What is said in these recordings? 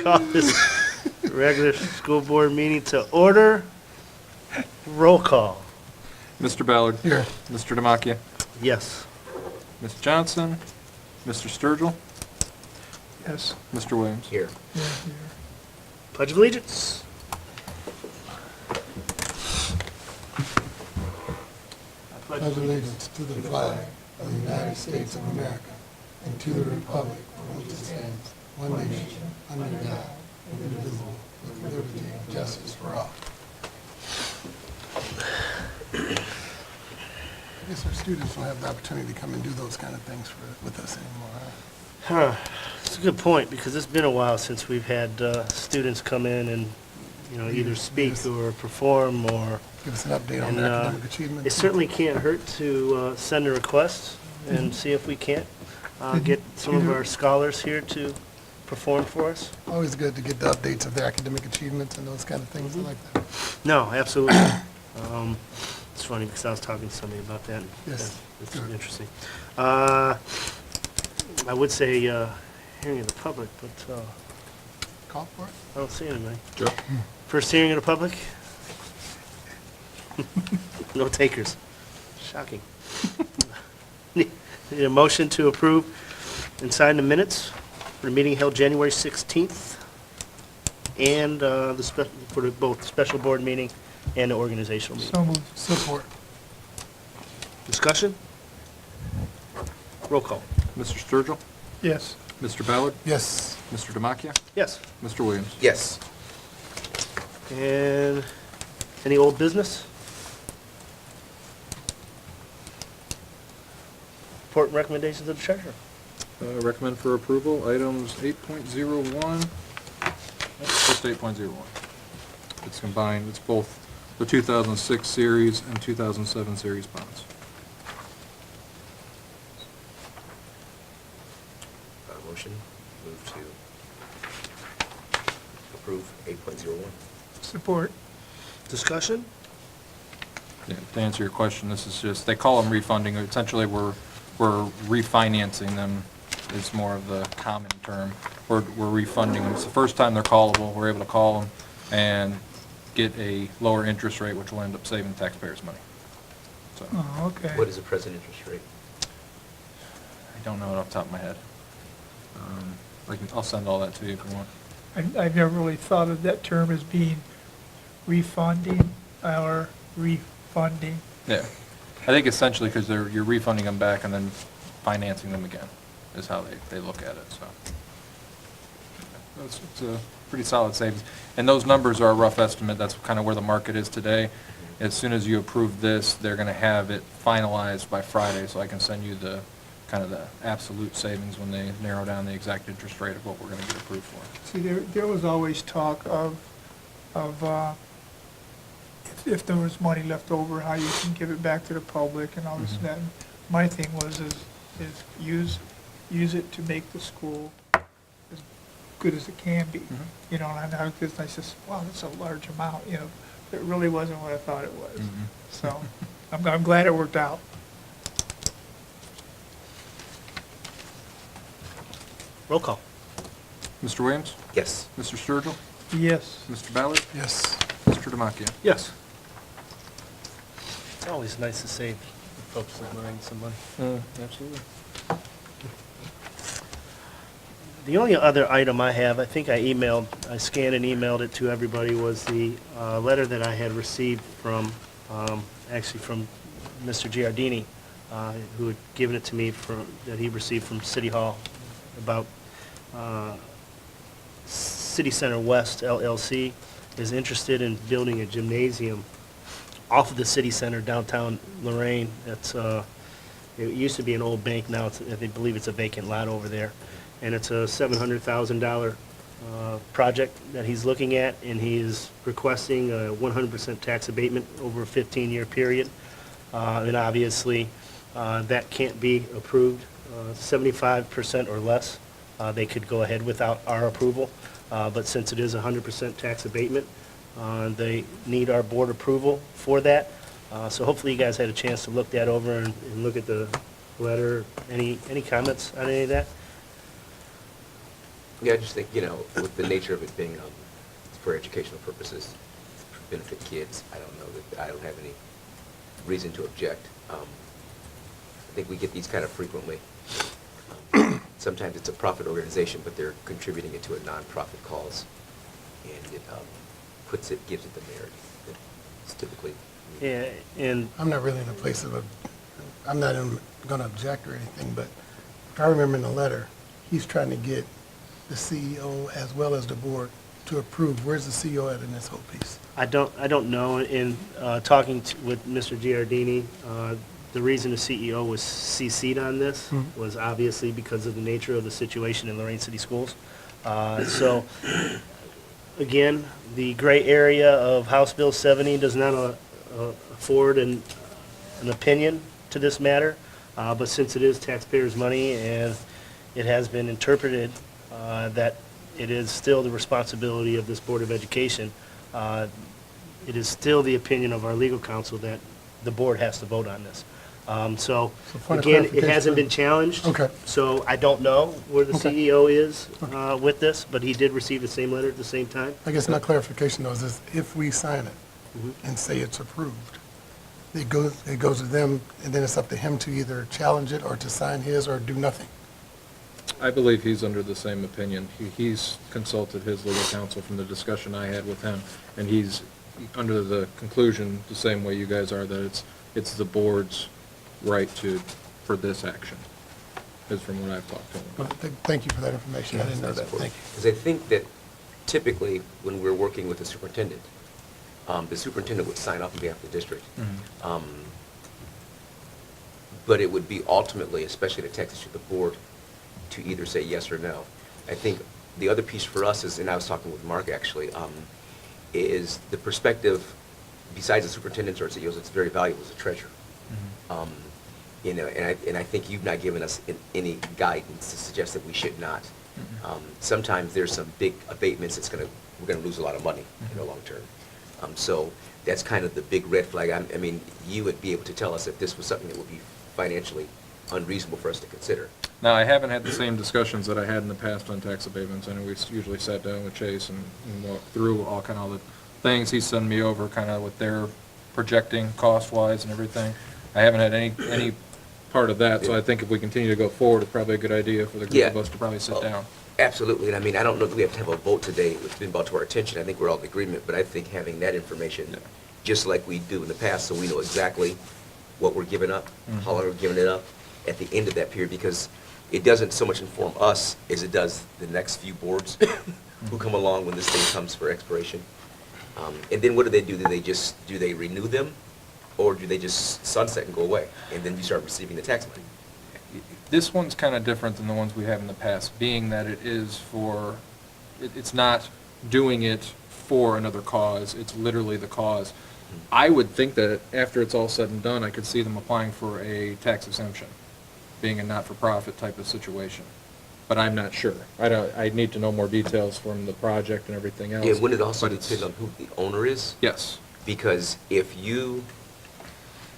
Call this regular school board meeting to order. Roll call. Mr. Ballard. Here. Mr. Demakia. Yes. Ms. Johnson. Mr. Sturgill. Yes. Mr. Williams. Here. Pledge of Allegiance. Pledge allegiance to the flag of the United States of America and to the republic for which it stands, one nation, under God, indivisible, with liberty and justice for all. I guess our students don't have the opportunity to come and do those kind of things with us anymore, huh? It's a good point, because it's been a while since we've had students come in and, either speak or perform or... Give us an update on their academic achievements. It certainly can't hurt to send a request and see if we can't get some of our scholars here to perform for us. Always good to get the updates of their academic achievements and those kind of things. I like that. No, absolutely. It's funny because I was talking to somebody about that. Yes. It's Good. interesting. I would say hearing of the public, but Call for it. I don't see anybody. Joe. First hearing of the public? No takers. Shocking. Need a motion to approve and sign the minutes for the meeting held January 16th and for both special board meeting and the organizational meeting. So moved. Support. Discussion? Roll call. Mr. Sturgill. Yes. Mr. Ballard. Yes. Mr. Demakia. Yes. Mr. Williams. Yes. And any old business? Report and recommendations of the treasurer. Recommend for approval items 8.01. That's just 8.01. It's combined. It's both the 2006 series and 2007 series bonds. Motion, move to approve 8.01. Support. Discussion? Yeah, to answer your question, this is just, they call them refunding. Essentially, we're refinancing them is more of the common term. We're refunding them. It's the first time they're callable. We're able to call them and get a lower interest rate, which will end up saving taxpayers money. So, Oh, okay. What is the present interest rate? I don't know it off the top of my head. I'll send all that to you if you want. I've never really thought of that term as being refunding or refunding. Yeah. I think essentially because you're refunding them back and then financing them again is how they look at it, so. It's a pretty solid savings. And those numbers are a rough estimate. That's kind of where the market is today. As soon as you approve this, they're going to have it finalized by Friday, so I can send you the kind of the absolute savings when they narrow down the exact interest rate of what we're going to get approved for. See, there was always talk of if there was money left over, how you can give it back to the public and all this and that. And my thing was is use it to make the school as good as it can be. And I said, wow, that's a large amount. It really wasn't what I thought it was. So I'm glad it worked out. Roll call. Mr. Williams? Yes. Mr. Sturgill? Yes. Mr. Ballard? Yes. Mr. Demakia? Yes. It's always nice to save folks like mine some money. Absolutely. The only other item I have, I think I scanned and emailed it to everybody, was the letter that I had received from, actually from Mr. Giardini, who had given it to me that he received from City Hall about City Center West LLC is interested in building a gymnasium off of the city center downtown Lorain. It used to be an old bank, now I believe it's a vacant lot over there. And it's a $700,000 project that he's looking at, and he is requesting a 100% tax abatement over a 15-year period. And obviously, that can't be approved 75% or less. They could go ahead without our approval, but since it is 100% tax abatement, they need our board approval for that. So hopefully you guys had a chance to look that over and look at the letter. Any comments on any of that? Yeah, I just think, with the nature of it being for educational purposes, to benefit kids, I don't know that, I don't have any reason to object. I think we get these kind of frequently. Sometimes it's a profit organization, but they're contributing it to a nonprofit cause, and it gives it the merit that it's typically. Yeah, and I'm not really in a place of, I'm not going to object or anything, but if I remember in the letter, he's trying to get the CEO as well as the board to approve. Where's the CEO at in this whole piece? I don't know. In talking with Mr. Giardini, the reason the CEO was CC'd on this was obviously because of the nature of the situation in Lorain City Schools. So, again, the gray area of House Bill 70 does not afford an opinion to this matter, but since it is taxpayers' money and it has been interpreted that it is still the responsibility of this Board of Education, it is still the opinion of our legal counsel that the board has to vote on this. So, point of again, it clarification. hasn't been challenged. Okay. So I don't know where the Okay. CEO is with this, but he did receive the same letter at the same time. I guess my clarification though is this, if we sign it and say it's approved, it goes to them, and then it's up to him to either challenge it or to sign his or do nothing. I believe he's under the same opinion. He's consulted his legal counsel from the discussion I had with him, and he's under the conclusion, the same way you guys are, that it's the board's right for this action, is from what I've talked to him Well, about. thank you for that information. I didn't know that. Thank you. Because I think that typically, when we're working with the superintendent would sign off on behalf of the district. But it would be ultimately, especially the Texas to the board, to either say yes or no. I think the other piece for us is, and I was talking with Mark actually, is the perspective, besides the superintendents or CEOs, it's very valuable as a treasurer. And I think you've not given us any guidance to suggest that we should not. Sometimes there's some big abatements we're gonna lose a lot of money in the long term. So that's kind of the big red flag. I mean, you would be able to tell us if this was something that would be financially unreasonable for us to consider. Now, I haven't had the same discussions that I had in the past on tax abatements. I know we usually sat down with Chase and walked through all kind of the things. He's sending me over kind of what they're projecting cost-wise and everything. I haven't had any part of that, so I think if we continue to go forward, it's probably a good idea for the group of us to probably sit down. Absolutely, and I mean, I don't know that we have to have a vote today. It's been brought to our attention. I think we're all in agreement, but I think having that information, just like we do in the past, so we know exactly what we're giving up, how long we're giving it up, at the end of that period, because it doesn't so much inform us as it does the next few boards who come along when this thing comes for expiration. And then what do? Do they renew them, or do they just sunset and go away, and then you start receiving the tax money? This one's kind of different than the ones we have in the past, being that it's not doing it for another cause, it's literally the cause. I would think that after it's all said and done, I could see them applying for a tax exemption, being a not-for-profit type of situation. But I'm not sure. I need to know more details from the project and everything else. Yeah, wouldn't it also but it's- depend on who the owner is? Yes. Because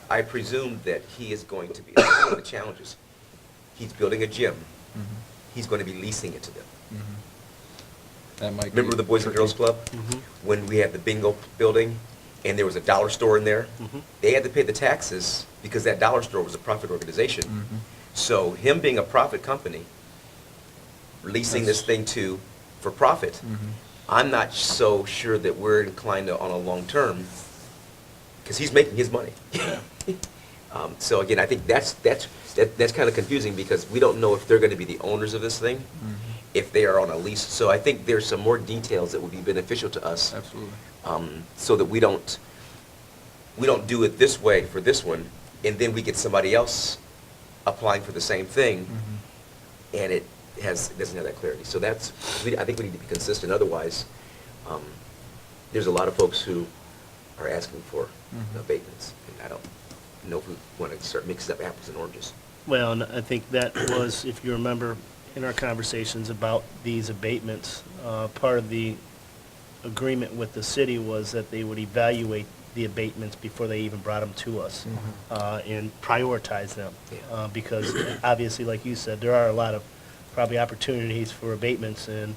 I presume that he is going to be, one of the challenges, he's building a gym, he's going to be leasing it to them. That might be Remember the Boys and Girls tricky. Club? When we had the bingo building, and there was a dollar store in there? They had to pay the taxes because that dollar store was a profit organization. So him being a profit company, leasing this thing for profit, I'm not so sure that we're inclined to, on a long term, because he's making his money. So again, I think that's kind of confusing, because we don't know if they're going to be the owners of this thing, if they are on a lease. So I think there's some more details that would be beneficial to us. Absolutely. So that we don't do it this way for this one, and then we get somebody else applying for the same thing, and it doesn't have that clarity. So I think we need to be consistent. Otherwise, there's a lot of folks who are asking for abatements, and I don't know if we want to start mixing up apples and oranges. Well, and I think that was, if you remember, in our conversations about these abatements, part of the agreement with the city was that they would evaluate the abatements before they even brought them to us, and prioritize them. Because obviously, like you said, there are a lot of probably opportunities for abatements, and,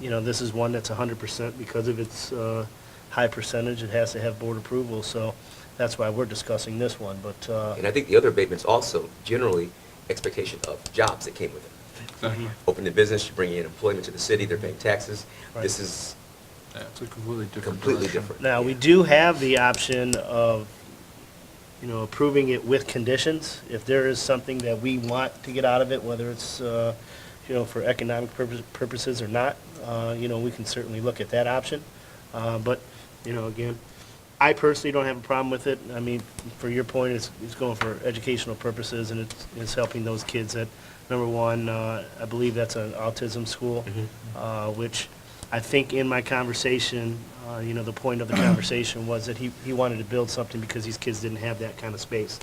you know, this is one that's 100% because of its high percentage. It has to have board approval, so that's why we're discussing this one, but, And I think the other abatements also generally expectation of jobs that came with it. Exactly. Open the business, you're bringing in employment to the city, they're paying taxes. Right. This is Yeah, it's a completely different completely direction. different. now, we do have the option of, you know, approving it with conditions. If there is something that we want to get out of it, whether it's, you know, for economic purposes or not, you know, we can certainly look at that option. But, you know, again, I personally don't have a problem with it. I mean, for your point, it's going for educational purposes, and it's helping those kids that, number one, I believe that's an autism school, which I think in my conversation, you know, the point of the conversation was that he wanted to build something because these kids didn't have that kind of space.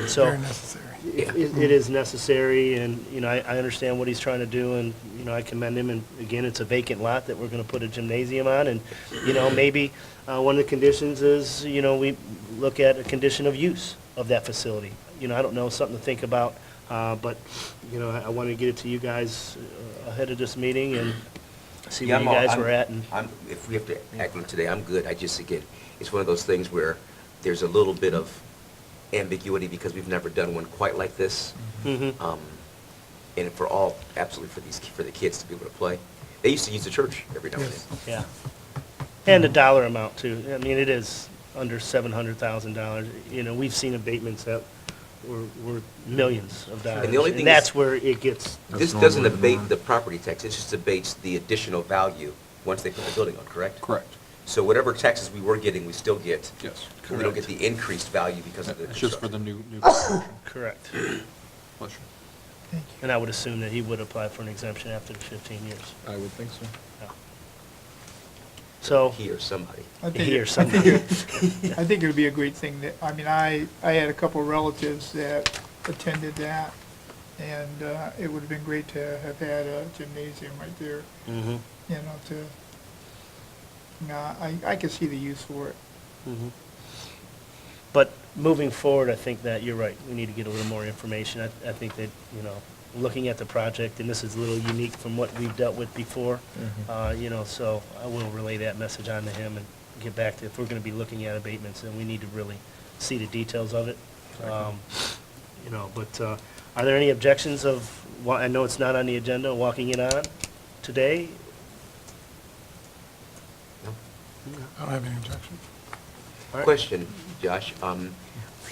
So Very necessary. it is necessary, and, you know, I understand what he's trying to do, and, you know, I commend him. And again, it's a vacant lot that we're going to put a gymnasium on, and, you know, maybe one of the conditions is, you know, we look at a condition of use of that facility. You know, I don't know, something to think about, but, you know, I wanted to get it to you guys ahead of this meeting and see where you guys were at. And If we have to act on it today, I'm good. I just, again, it's one of those things where there's a little bit of ambiguity because we've never done one quite like this. Mhm. And absolutely for the kids to be able to play. They used to use the church every now and Yes. then. Yeah. And the dollar amount too. I mean, it is under $700,000. You know, we've seen abatements that were millions of dollars. And the only thing that's is- where it gets, This That's doesn't normally the abate norm. the property tax, it just abates the additional value once they put the building on, correct? Correct. So whatever taxes we were getting, we still get. Yes. We don't get the increased value because of the It's just for construction. the new construction. correct. Bless you. Thank you. And I would assume that he would apply for an exemption after the 15 years. I would think so. Yeah. So, He or somebody. I think Here, it- somebody. I think it would be a great thing that, I mean, I had a couple relatives that attended that, and it would have been great to have had a gymnasium right there, mhm, you know, I could see the use for it. mhm. But moving forward, I think that you're right. We need to get a little more information. I think that, you know, looking at the project, and this is a little unique from what we've dealt with before, you know, so I will relay that message on to him and get back to, if we're going to be looking at abatements, then we need to really see the details of it. You know, but are there any objections of, I know it's not on the agenda, walking it on today? No? I don't have any objection. All right. Question, Josh,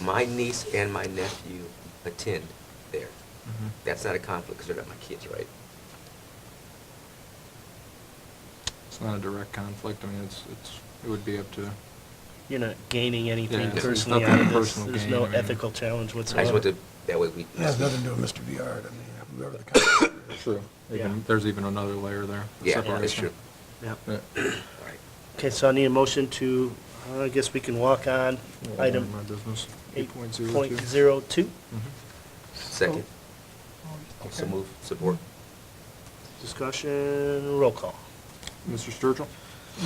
my niece and my nephew attend there. Mhm. That's not a conflict because they're not my kids, right? It's not a direct conflict. I mean, it would be up to, You're not gaining anything Yeah, there's personally nothing out of this. personal There's gain, no I mean- ethical challenge I just whatsoever. want to, that way we. It has nothing to do with Mr. Viard. I mean, whoever the contractor is. true. Yeah. There's even another layer there. Yeah, that's separation. true. Yeah. Yeah. All right. Okay, so I need a motion to, I guess we can walk on Well, item my business. 8.02. 8.02. Mhm. Second, Oh, also okay. move, support. Discussion, roll call. Mr. Sturgill?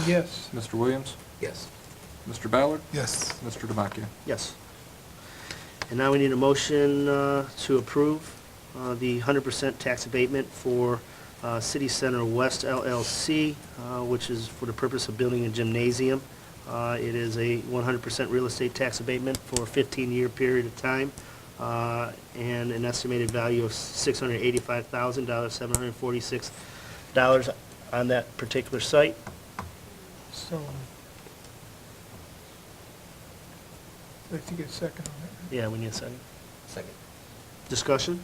Yes, Mr. Williams? Yes. Mr. Ballard? Yes. Mr. Demakia? Yes. And now we need a motion to approve the 100% tax abatement for City Center West LLC, which is for the purpose of building a gymnasium. It is a 100% real estate tax abatement for a 15-year period of time, and an estimated value of $685,000, $746 on that particular site. so. I'd like to get a second on it. Yeah, we need a second. Second. Discussion?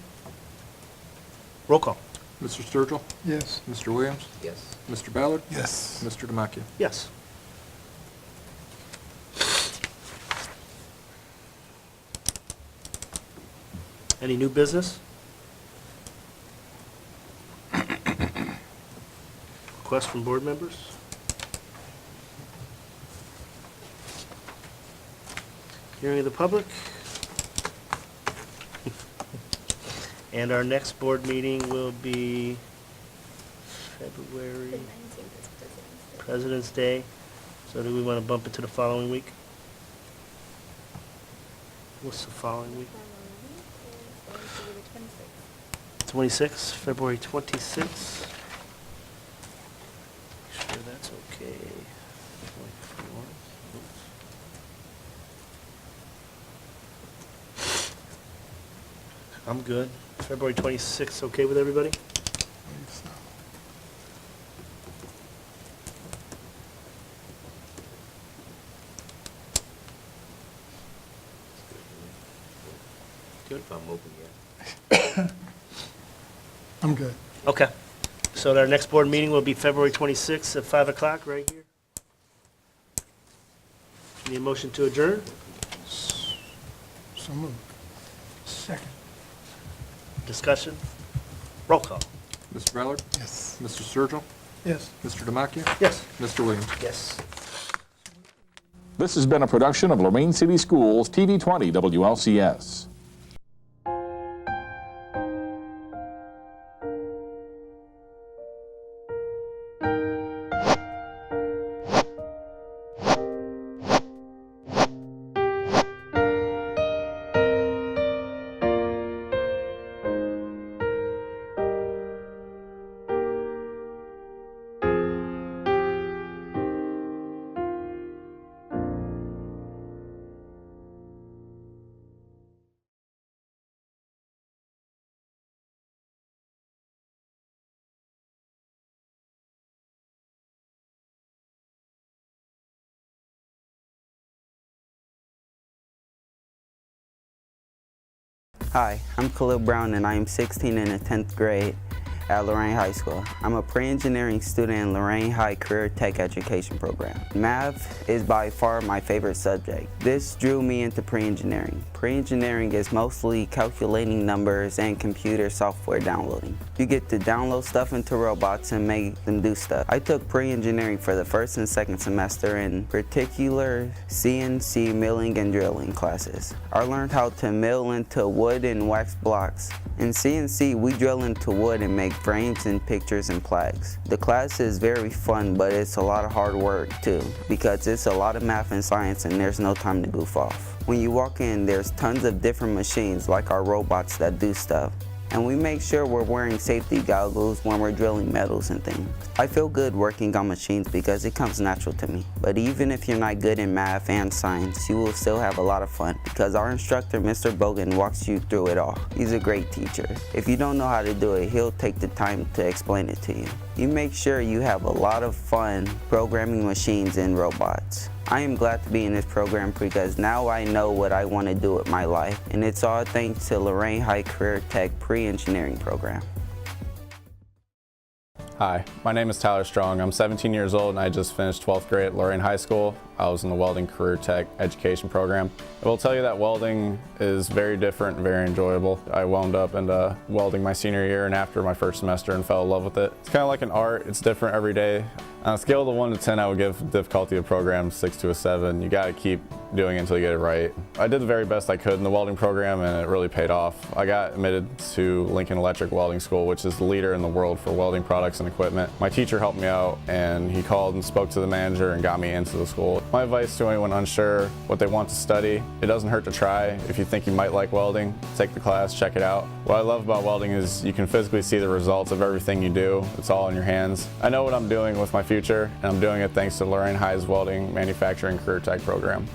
Roll call. Mr. Sturgill? Yes, Mr. Williams? Yes. Mr. Ballard? Yes. Mr. Demakia? Yes. Any new business? Requests from board members? Hearing of the public? And our next board meeting will be February, The 19th is President's Day. President's Day. So do we want to bump it to the following week? What's the following week? Is going to be the 26th, February 26th. Make sure that's okay. 24. Oops. I'm good. February 26th, okay with everybody? Good. If I'm open yet. I'm good. Okay. So our next board meeting will be February 26th at 5 o'clock right here. Need a motion to adjourn? So moved. Second. Discussion? Roll call. Mr. Ballard? Yes. Mr. Sturgill? Yes. Mr. Demakia? Yes. Mr. Williams? Yes. This has been a production of Lorain City Schools TV 20 WLCS. Hi, I'm Khalil Brown and I am 16 in the 10th grade at Lorain High School. I'm a pre-engineering student in Lorain High Career Tech Education Program. Math is by far my favorite subject. This drew me into pre-engineering. Pre-engineering is mostly calculating numbers and computer software downloading. You get to download stuff into robots and make them do stuff. I took pre-engineering for the first and second semester, in particular CNC milling and drilling classes. I learned how to mill into wood and wax blocks. In CNC, we drill into wood and make frames and pictures and plaques. The class is very fun, but it's a lot of hard work too, because it's a lot of math and science and there's no time to goof off. When you walk in, there's tons of different machines like our robots that do stuff. And we make sure we're wearing safety goggles when we're drilling metals and things. I feel good working on machines because it comes natural to me. But even if you're not good in math and science, you will still have a lot of fun because our instructor, Mr. Bogan, walks you through it all. He's a great teacher. If you don't know how to do it, he'll take the time to explain it to you. You make sure you have a lot of fun programming machines and robots. I am glad to be in this program because now I know what I want to do with my life, and it's all thanks to Lorain High Career Tech Pre-Engineering Program. Hi, my name is Tyler Strong. I'm 17 years old and I just finished 12th grade at Lorain High School. I was in the Welding Career Tech Education Program. I will tell you that welding is very different and very enjoyable. I wound up into welding my senior year and after my first semester and fell in love with it. It's kind of like an art. It's different every day. On a scale of 1 to 10, I would give difficulty of the program 6 to a 7. You got to keep doing it until you get it right. I did the very best I could in the welding program and it really paid off. I got admitted to Lincoln Electric Welding School, which is the leader in the world for welding products and equipment. My teacher helped me out and he called and spoke to the manager and got me into the school. My advice to anyone unsure what they want to study, it doesn't hurt to try. If you think you might like welding, take the class, check it out. What I love about welding is you can physically see the results of everything you do. It's all in your hands. I know what I'm doing with my future and I'm doing it thanks to Lorain High's Welding Manufacturing Career Tech program.